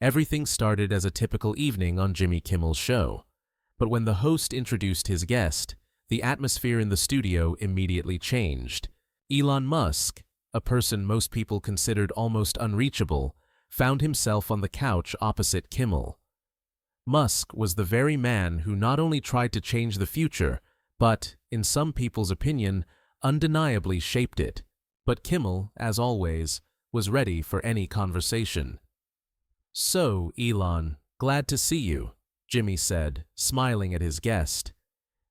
Everything started as a typical evening on Jimmy Kimmel's show. But when the host introduced his guest, the atmosphere in the studio immediately changed. Elon Musk, a person most people considered almost unreachable, found himself on the couch opposite Kimmel. Musk was the very man who not only tried to change the future, but, in some people's opinion, undeniably shaped it. But Kimmel, as always, was ready for any conversation. "So, Elon, glad to see you," Jimmy said, smiling at his guest.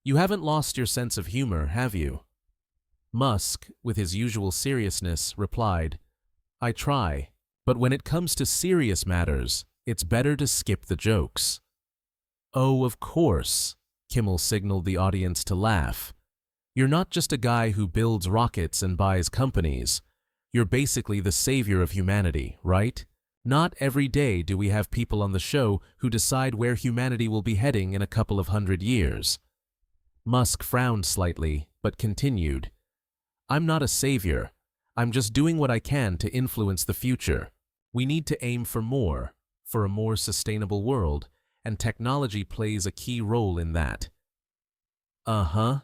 "You haven't lost your sense of humor, have you?" Musk, with his usual seriousness, replied, "I try, but when it comes to serious matters, it's better to skip the jokes." "Oh, of course," Kimmel signaled the audience to laugh. "You're not just a guy who builds rockets and buys companies. You're basically the savior of humanity, right? Not every day do we have people on the show who decide where humanity will be heading in a couple of 100 years. Musk frowned slightly, but continued, "I'm not a savior. I'm just doing what I can to influence the future. We need to aim for a more sustainable world, and technology plays a key role in that." "Uh-huh,"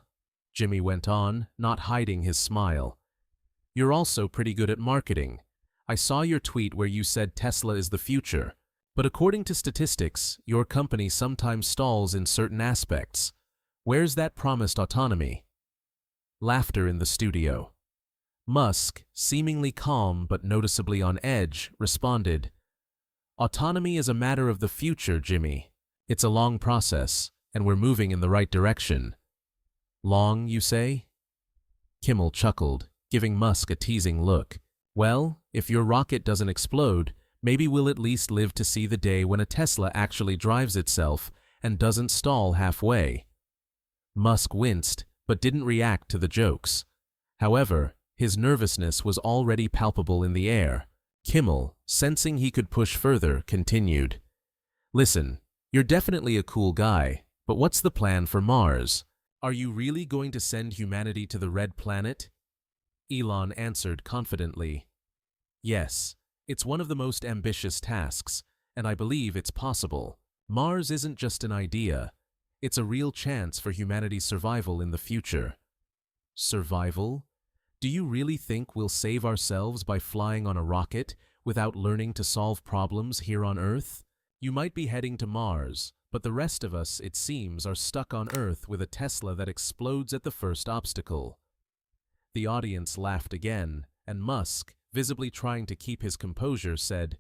Jimmy went on, not hiding his smile. "You're also pretty good at marketing. I saw your tweet where you said Tesla is the future, but according to statistics, your company sometimes stalls in certain aspects. Where's that promised autonomy?" Laughter in the studio. Musk, seemingly calm but noticeably on edge, responded, "Autonomy is a matter of the future, Jimmy. It's a long process, and we're moving in the right direction." "Long, you say?" Kimmel chuckled, giving Musk a teasing look. "Well, if your rocket doesn't explode, maybe we'll at least live to see the day when a Tesla actually drives itself and doesn't stall halfway." Musk winced, but didn't react to the jokes. However, his nervousness was already palpable in the air. Kimmel, sensing he could push further, continued, "Listen, you're definitely a cool guy, but what's the plan for Mars? Are you really going to send humanity to the Red Planet?" Elon answered confidently, "Yes, it's one of the most ambitious tasks, and I believe it's possible. Mars isn't just an idea. It's a real chance for humanity's survival in the future." "Survival? Do you really think we'll save ourselves by flying on a rocket without learning to solve problems here on Earth? You might be heading to Mars, but the rest of us, it seems, are stuck on Earth with a Tesla that explodes at the first obstacle." The audience laughed again, and Musk, visibly trying to keep his composure, said,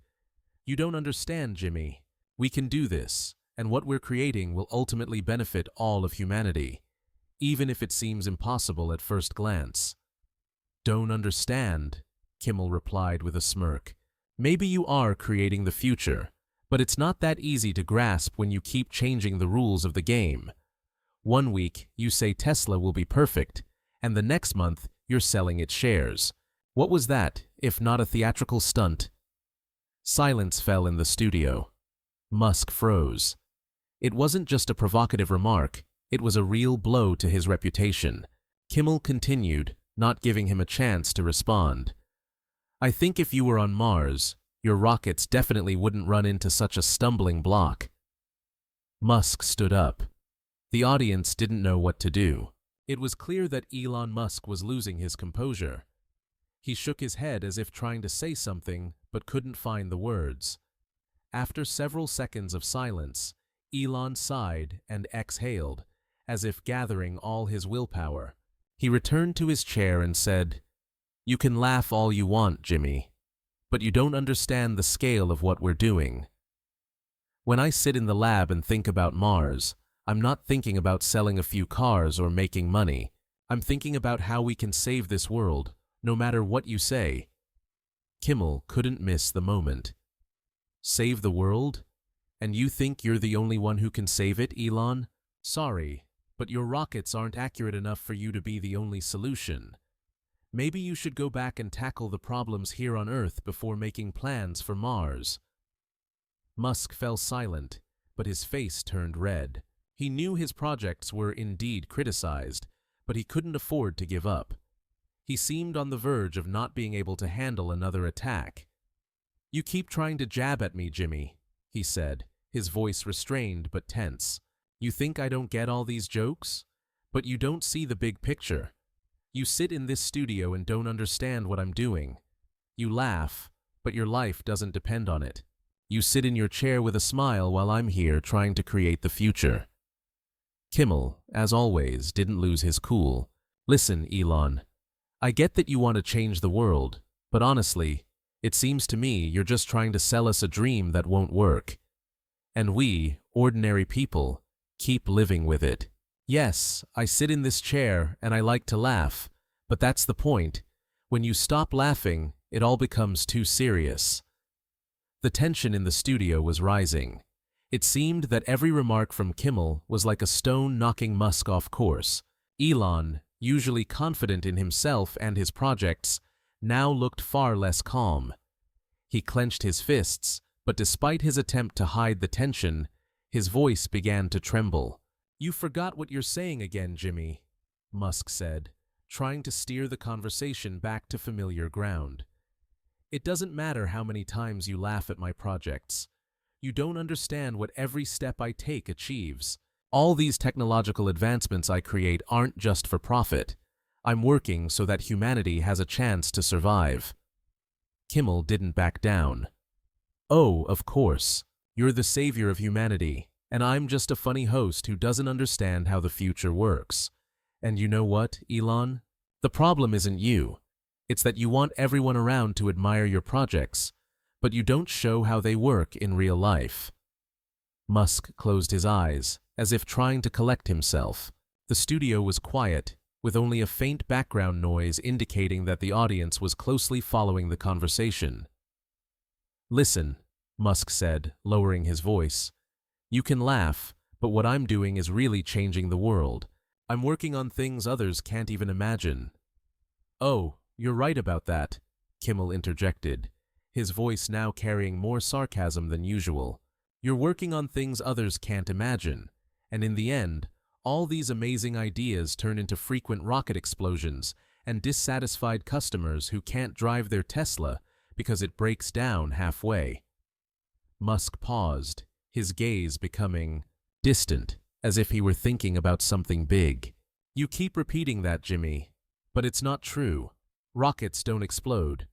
"You don't understand, Jimmy. We can do this, and what we're creating will ultimately benefit all of humanity, even if it seems impossible at first glance." "Don't understand," Kimmel replied with a smirk. "Maybe you are creating the future, but it's not that easy to grasp when you keep changing the rules of the game. One week, you say Tesla will be perfect, and the next month, you're selling its shares. What was that, if not a theatrical stunt?" Silence fell in the studio. Musk froze. It wasn't just a provocative remark, it was a real blow to his reputation. Kimmel continued, not giving him a chance to respond. "I think if you were on Mars, your rockets definitely wouldn't run into such a stumbling block." Musk stood up. The audience didn't know what to do. It was clear that Elon Musk was losing his composure. He shook his head as if trying to say something, but couldn't find the words. After several seconds of silence, Elon sighed and exhaled, as if gathering all his willpower. He returned to his chair and said, "You can laugh all you want, Jimmy, but you don't understand the scale of what we're doing. When I sit in the lab and think about Mars, I'm not thinking about selling a few cars or making money. I'm thinking about how we can save this world, no matter what you say." Kimmel couldn't miss the moment. "Save the world? And you think you're the only one who can save it, Elon? Sorry, but your rockets aren't accurate enough for you to be the only solution. Maybe you should go back and tackle the problems here on Earth before making plans for Mars." Musk fell silent, but his face turned red. He knew his projects were indeed criticized, but he couldn't afford to give up. He seemed on the verge of not being able to handle another attack. "You keep trying to jab at me, Jimmy, he said, his voice restrained but tense. You think I don't get all these jokes? But you don't see the big picture. You sit in this studio and don't understand what I'm doing. You laugh, but your life doesn't depend on it. You sit in your chair with a smile while I'm here trying to create the future. Kimmel, as always, didn't lose his cool. Listen, Elon, I get that you want to change the world, but honestly, it seems to me you're just trying to sell us a dream that won't work. And we, ordinary people, keep living with it. Yes, I sit in this chair and I like to laugh, but that's the point. When you stop laughing, it all becomes too serious. The tension in the studio was rising. It seemed that every remark from Kimmel was like a stone knocking Musk off course. Elon, usually confident in himself and his projects, now looked far less calm. He clenched his fists, but despite his attempt to hide the tension, his voice began to tremble. You forgot what you're saying again, Jimmy, Musk said, trying to steer the conversation back to familiar ground. It doesn't matter how many times you laugh at my projects. You don't understand what every step I take achieves. All these technological advancements I create aren't just for profit. I'm working so that humanity has a chance to survive. Kimmel didn't back down. Oh, of course. You're the savior of humanity, and I'm just a funny host who doesn't understand how the future works. And you know what, Elon? The problem isn't you. It's that you want everyone around to admire your projects, but you don't show how they work in real life. Musk closed his eyes, as if trying to collect himself. The studio was quiet, with only a faint background noise indicating that the audience was closely following the conversation. Listen, Musk said, lowering his voice. You can laugh, but what I'm doing is really changing the world. I'm working on things others can't even imagine. Oh, you're right about that, Kimmel interjected, his voice now carrying more sarcasm than usual. You're working on things others can't imagine, and in the end, all these amazing ideas turn into frequent rocket explosions and dissatisfied customers who can't drive their Tesla because it breaks down halfway. Musk paused, his gaze becoming distant, as if he were thinking about something big. You keep repeating that, Jimmy, but it's not true. Rockets don't explode.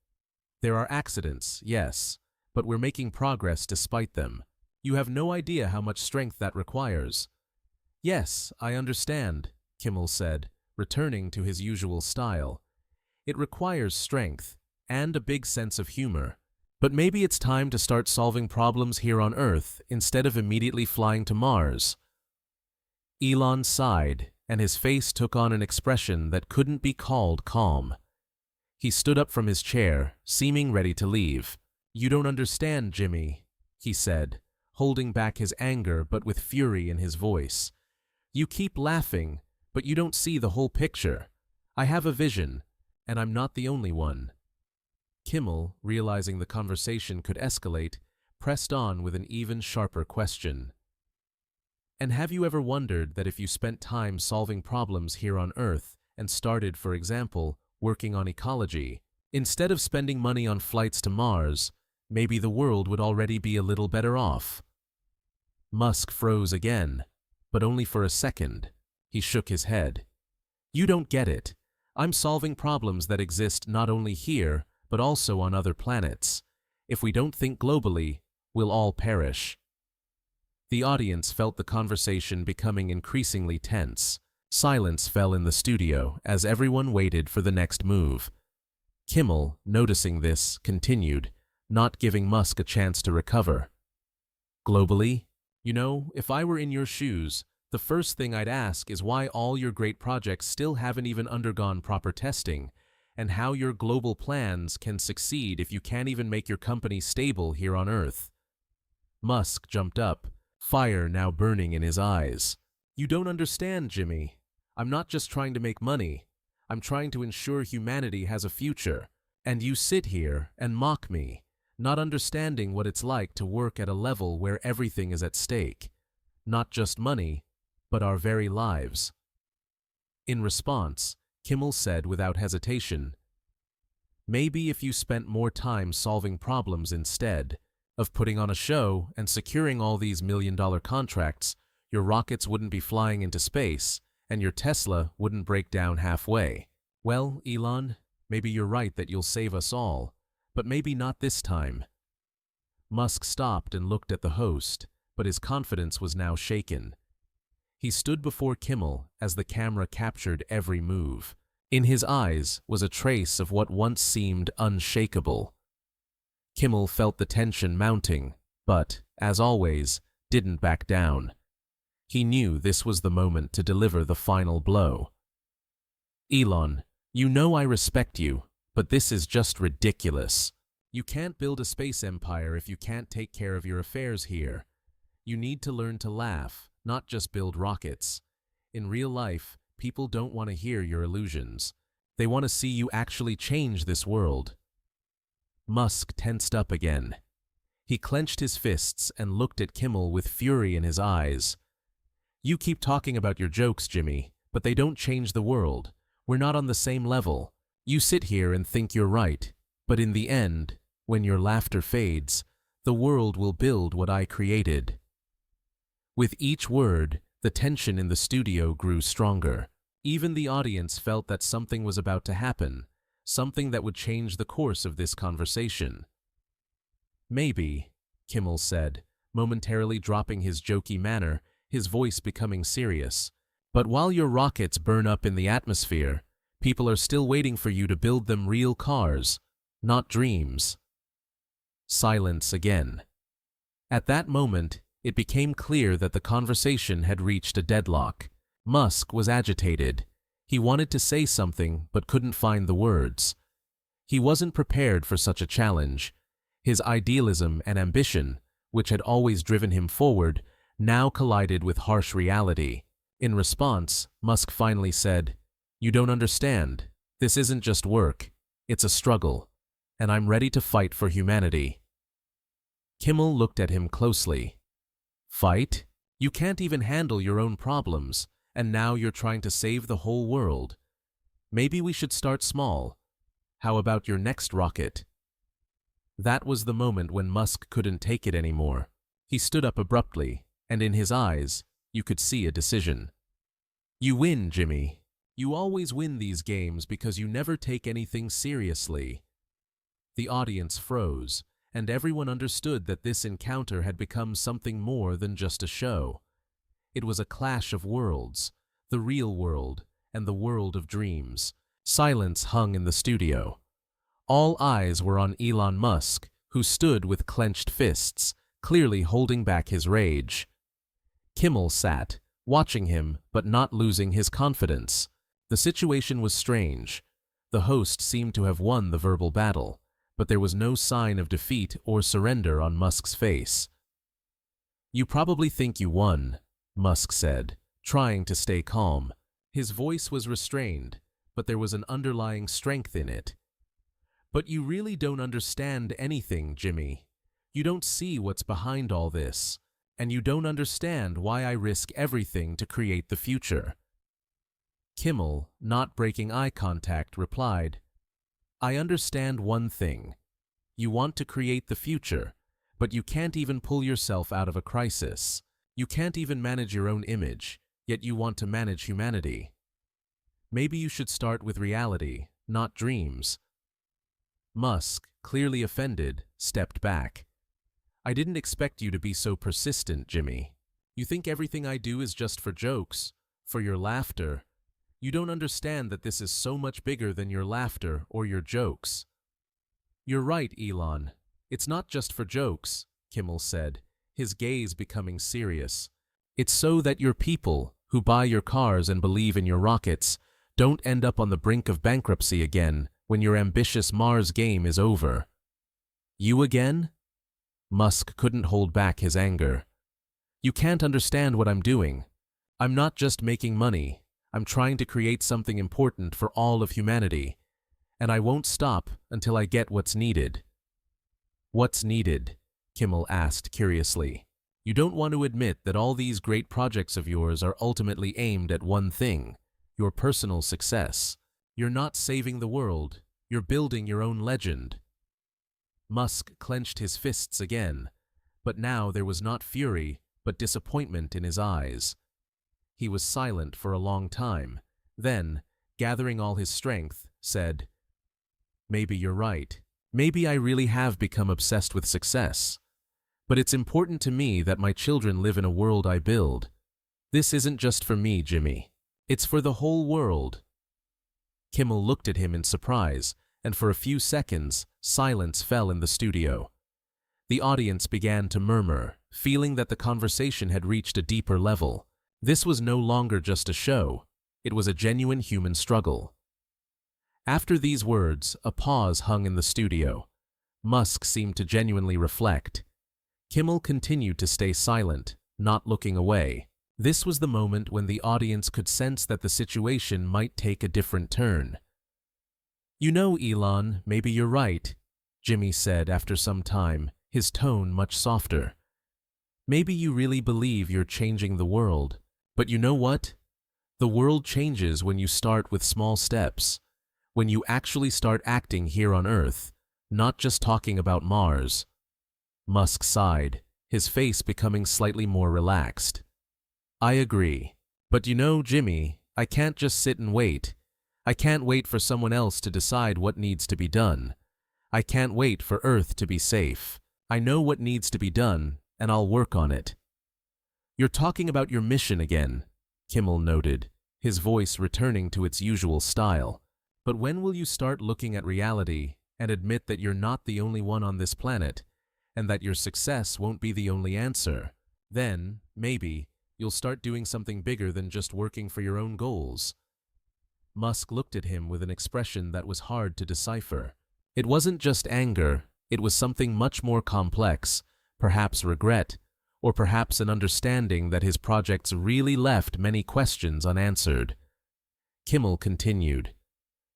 There are accidents, yes, but we're making progress despite them. You have no idea how much strength that requires. Yes, I understand, Kimmel said, returning to his usual style. It requires strength and a big sense of humor. But maybe it's time to start solving problems here on Earth instead of immediately flying to Mars. Elon sighed, and his face took on an expression that couldn't be called calm. He stood up from his chair, seeming ready to leave. You don't understand, Jimmy, he said, holding back his anger but with fury in his voice. You keep laughing, but you don't see the whole picture. I have a vision, and I'm not the only one. Kimmel, realizing the conversation could escalate, pressed on with an even sharper question. And have you ever wondered that if you spent time solving problems here on Earth and started, for example, working on ecology, instead of spending money on flights to Mars, maybe the world would already be a little better off? Musk froze again, but only for a second. He shook his head. You don't get it. I'm solving problems that exist not only here, but also on other planets. If we don't think globally, we'll all perish. The audience felt the conversation becoming increasingly tense. Silence fell in the studio as everyone waited for the next move. Kimmel, noticing this, continued, not giving Musk a chance to recover. Globally? You know, if I were in your shoes, the first thing I'd ask is why all your great projects still haven't even undergone proper testing, and how your global plans can succeed if you can't even make your company stable here on Earth. Musk jumped up, fire now burning in his eyes. You don't understand, Jimmy. I'm not just trying to make money. I'm trying to ensure humanity has a future. And you sit here and mock me, not understanding what it's like to work at a level where everything is at stake. Not just money, but our very lives. In response, Kimmel said without hesitation, maybe if you spent more time solving problems instead, of putting on a show and securing all these million-dollar contracts, your rockets wouldn't be flying into space, and your Tesla wouldn't break down halfway. Well, Elon, maybe you're right that you'll save us all, but maybe not this time. Musk stopped and looked at the host, but his confidence was now shaken. He stood before Kimmel as the camera captured every move. In his eyes was a trace of what once seemed unshakable. Kimmel felt the tension mounting, but, as always, didn't back down. He knew this was the moment to deliver the final blow. Elon, you know I respect you, but this is just ridiculous. You can't build a space empire if you can't take care of your affairs here. You need to learn to laugh, not just build rockets. In real life, people don't want to hear your illusions. They want to see you actually change this world. Musk tensed up again. He clenched his fists and looked at Kimmel with fury in his eyes. You keep talking about your jokes, Jimmy, but they don't change the world. We're not on the same level. You sit here and think you're right, but in the end, when your laughter fades, the world will build what I created. With each word, the tension in the studio grew stronger. Even the audience felt that something was about to happen, something that would change the course of this conversation. Maybe, Kimmel said, momentarily dropping his jokey manner, his voice becoming serious. But while your rockets burn up in the atmosphere, people are still waiting for you to build them real cars, not dreams. Silence again. At that moment, it became clear that the conversation had reached a deadlock. Musk was agitated. He wanted to say something, but couldn't find the words. He wasn't prepared for such a challenge. His idealism and ambition, which had always driven him forward, now collided with harsh reality. In response, Musk finally said, "You don't understand. This isn't just work. It's a struggle. And I'm ready to fight for humanity." Kimmel looked at him closely. Fight? You can't even handle your own problems, and now you're trying to save the whole world. Maybe we should start small. How about your next rocket? That was the moment when Musk couldn't take it anymore. He stood up abruptly, and in his eyes, you could see a decision. You win, Jimmy. You always win these games because you never take anything seriously. The audience froze, and everyone understood that this encounter had become something more than just a show. It was a clash of worlds, the real world and the world of dreams. Silence hung in the studio. All eyes were on Elon Musk, who stood with clenched fists, clearly holding back his rage. Kimmel sat, watching him but not losing his confidence. The situation was strange. The host seemed to have won the verbal battle, but there was no sign of defeat or surrender on Musk's face. "You probably think you won," Musk said, trying to stay calm. His voice was restrained, but there was an underlying strength in it. "But you really don't understand anything, Jimmy. You don't see what's behind all this, and you don't understand why I risk everything to create the future." Kimmel, not breaking eye contact, replied, "I understand one thing. You want to create the future, but you can't even pull yourself out of a crisis. You can't even manage your own image, yet you want to manage humanity. Maybe you should start with reality, not dreams." Musk, clearly offended, stepped back. "I didn't expect you to be so persistent, Jimmy. You think everything I do is just for jokes, for your laughter. You don't understand that this is so much bigger than your laughter or your jokes." "You're right, Elon. It's not just for jokes," Kimmel said, his gaze becoming serious. "It's so that your people, who buy your cars and believe in your rockets, don't end up on the brink of bankruptcy again when your ambitious Mars game is over." "You again?" Musk couldn't hold back his anger. "You can't understand what I'm doing. I'm not just making money. I'm trying to create something important for all of humanity, and I won't stop until I get what's needed." "What's needed?" Kimmel asked curiously. "You don't want to admit that all these great projects of yours are ultimately aimed at one thing, your personal success. You're not saving the world, you're building your own legend." Musk clenched his fists again, but now there was not fury, but disappointment in his eyes. He was silent for a long time, then, gathering all his strength, said, "Maybe you're right. Maybe I really have become obsessed with success. But it's important to me that my children live in a world I build. This isn't just for me, Jimmy. It's for the whole world." Kimmel looked at him in surprise, and for a few seconds, silence fell in the studio. The audience began to murmur, feeling that the conversation had reached a deeper level. This was no longer just a show. It was a genuine human struggle. After these words, a pause hung in the studio. Musk seemed to genuinely reflect. Kimmel continued to stay silent, not looking away. This was the moment when the audience could sense that the situation might take a different turn. "You know, Elon, maybe you're right," Jimmy said after some time, his tone much softer. "Maybe you really believe you're changing the world. But you know what? The world changes when you start with small steps. When you actually start acting here on Earth, not just talking about Mars." Musk sighed, his face becoming slightly more relaxed. "I agree. But you know, Jimmy, I can't just sit and wait. I can't wait for someone else to decide what needs to be done. I can't wait for Earth to be safe. I know what needs to be done, and I'll work on it." "You're talking about your mission again," Kimmel noted, his voice returning to its usual style. "But when will you start looking at reality and admit that you're not the only one on this planet, and that your success won't be the only answer? Then, maybe, you'll start doing something bigger than just working for your own goals." Musk looked at him with an expression that was hard to decipher. It wasn't just anger, it was something much more complex, perhaps regret, or perhaps an understanding that his projects really left many questions unanswered. Kimmel continued,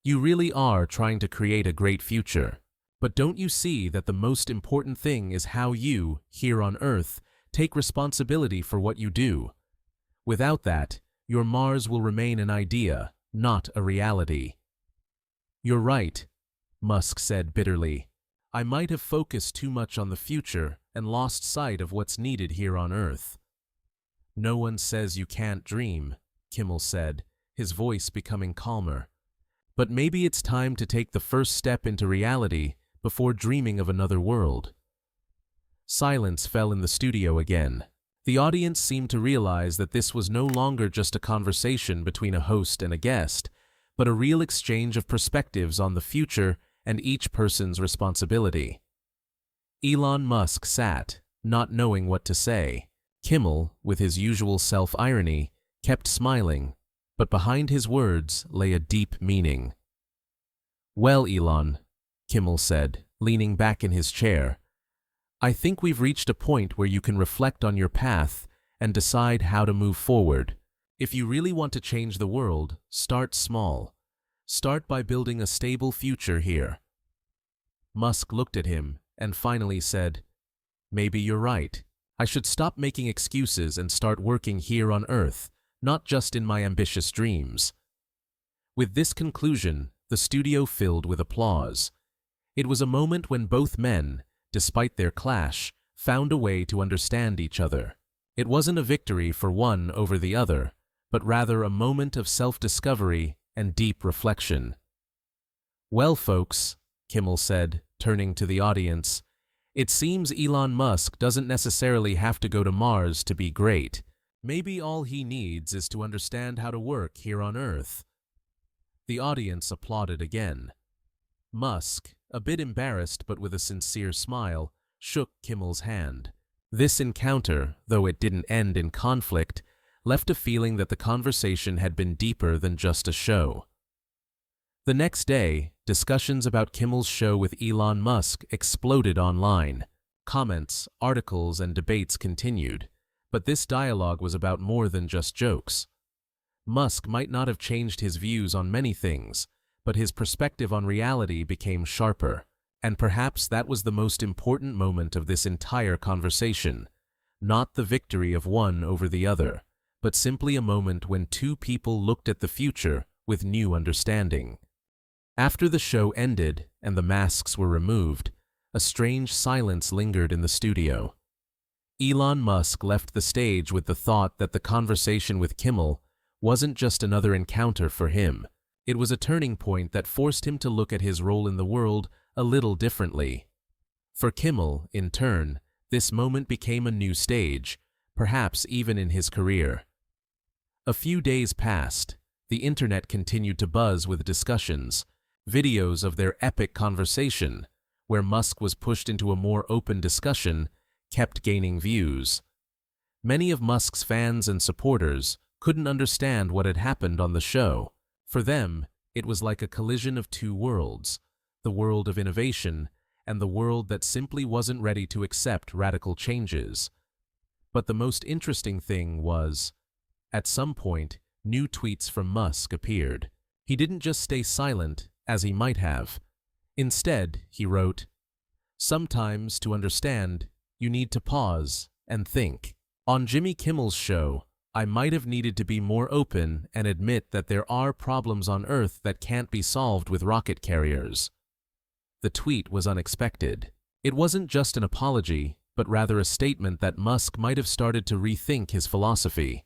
"You really are trying to create a great future. But don't you see that the most important thing is how you, here on Earth, take responsibility for what you do? Without that, your Mars will remain an idea, not a reality." "You're right," Musk said bitterly. "I might have focused too much on the future and lost sight of what's needed here on Earth." "No one says you can't dream," Kimmel said, his voice becoming calmer. "But maybe it's time to take the first step into reality before dreaming of another world." Silence fell in the studio again. The audience seemed to realize that this was no longer just a conversation between a host and a guest, but a real exchange of perspectives on the future and each person's responsibility. Elon Musk sat, not knowing what to say. Kimmel, with his usual self-irony, kept smiling, but behind his words lay a deep meaning. "Well, Elon," Kimmel said, leaning back in his chair, "I think we've reached a point where you can reflect on your path and decide how to move forward. If you really want to change the world, start small. Start by building a stable future here." Musk looked at him and finally said, "Maybe you're right. I should stop making excuses and start working here on Earth, not just in my ambitious dreams." With this conclusion, the studio filled with applause. It was a moment when both men, despite their clash, found a way to understand each other. It wasn't a victory for one over the other, but rather a moment of self-discovery and deep reflection. "Well, folks," Kimmel said, turning to the audience, "it seems Elon Musk doesn't necessarily have to go to Mars to be great. Maybe all he needs is to understand how to work here on Earth." The audience applauded again. Musk, a bit embarrassed but with a sincere smile, shook Kimmel's hand. This encounter, though it didn't end in conflict, left a feeling that the conversation had been deeper than just a show. The next day, discussions about Kimmel's show with Elon Musk exploded online. Comments, articles, and debates continued, but this dialogue was about more than just jokes. Musk might not have changed his views on many things, but his perspective on reality became sharper, and perhaps that was the most important moment of this entire conversation, not the victory of one over the other, but simply a moment when two people looked at the future with new understanding. After the show ended and the masks were removed, a strange silence lingered in the studio. Elon Musk left the stage with the thought that the conversation with Kimmel wasn't just another encounter for him. It was a turning point that forced him to look at his role in the world a little differently. For Kimmel, in turn, this moment became a new stage, perhaps even in his career. A few days passed. The internet continued to buzz with discussions, videos of their epic conversation, where Musk was pushed into a more open discussion, kept gaining views. Many of Musk's fans and supporters couldn't understand what had happened on the show. For them, it was like a collision of two worlds, the world of innovation and the world that simply wasn't ready to accept radical changes. But the most interesting thing was, at some point, new tweets from Musk appeared. He didn't just stay silent, as he might have. Instead, he wrote, "Sometimes, to understand, you need to pause and think. On Jimmy Kimmel's show, I might have needed to be more open and admit that there are problems on Earth that can't be solved with rocket carriers." The tweet was unexpected. It wasn't just an apology, but rather a statement that Musk might have started to rethink his philosophy.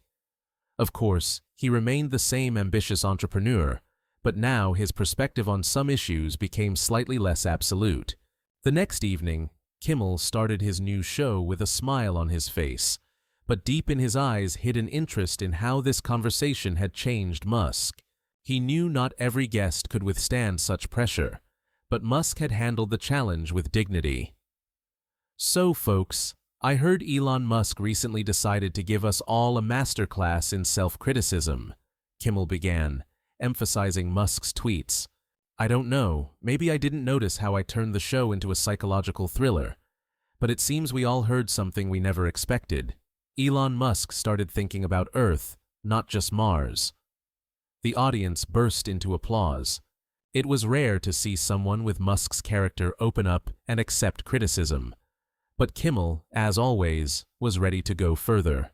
Of course, he remained the same ambitious entrepreneur, but now his perspective on some issues became slightly less absolute. The next evening, Kimmel started his new show with a smile on his face, but deep in his eyes hid an interest in how this conversation had changed Musk. He knew not every guest could withstand such pressure, but Musk had handled the challenge with dignity. "So, folks, I heard Elon Musk recently decided to give us all a masterclass in self-criticism," Kimmel began, emphasizing Musk's tweets. "I don't know, maybe I didn't notice how I turned the show into a psychological thriller, but it seems we all heard something we never expected. Elon Musk started thinking about Earth, not just Mars." The audience burst into applause. It was rare to see someone with Musk's character open up and accept criticism. But Kimmel, as always, was ready to go further.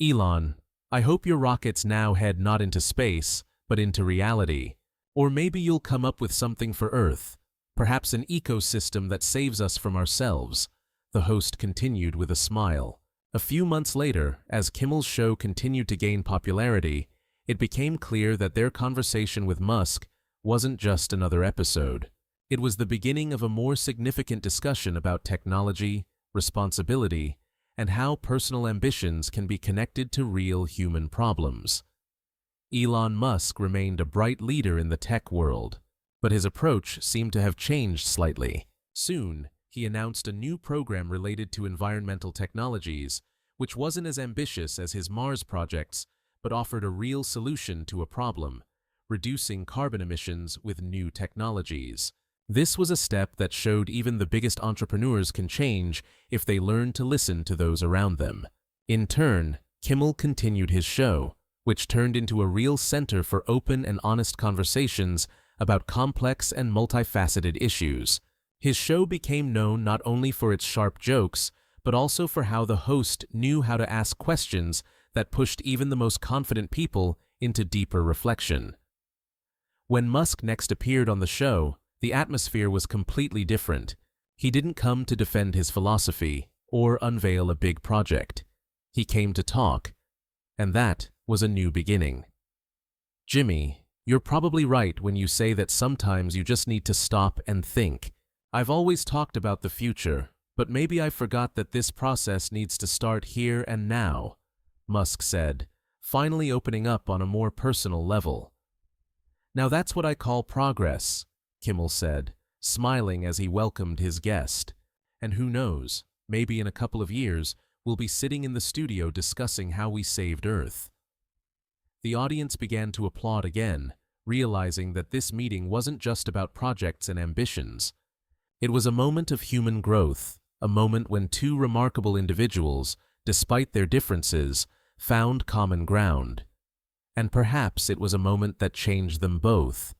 "Elon, I hope your rockets now head not into space, but into reality. Or maybe you'll come up with something for Earth, perhaps an ecosystem that saves us from ourselves," the host continued with a smile. A few months later, as Kimmel's show continued to gain popularity, it became clear that their conversation with Musk wasn't just another episode. It was the beginning of a more significant discussion about technology, responsibility, and how personal ambitions can be connected to real human problems. Elon Musk remained a bright leader in the tech world, but his approach seemed to have changed slightly. Soon, he announced a new program related to environmental technologies, which wasn't as ambitious as his Mars projects, but offered a real solution to a problem: reducing carbon emissions with new technologies. This was a step that showed even the biggest entrepreneurs can change if they learn to listen to those around them. In turn, Kimmel continued his show, which turned into a real center for open and honest conversations about complex and multifaceted issues. His show became known not only for its sharp jokes, but also for how the host knew how to ask questions that pushed even the most confident people into deeper reflection. When Musk next appeared on the show, the atmosphere was completely different. He didn't come to defend his philosophy or unveil a big project. He came to talk, and that was a new beginning. "Jimmy, you're probably right when you say that sometimes you just need to stop and think. I've always talked about the future, but maybe I forgot that this process needs to start here and now," Musk said, finally opening up on a more personal level. "Now that's what I call progress," Kimmel said, smiling as he welcomed his guest. "And who knows, maybe in a couple of years, we'll be sitting in the studio discussing how we saved Earth." The audience began to applaud again, realizing that this meeting wasn't just about projects and ambitions. It was a moment of human growth, a moment when two remarkable individuals, despite their differences, found common ground. And perhaps it was a moment that changed them both.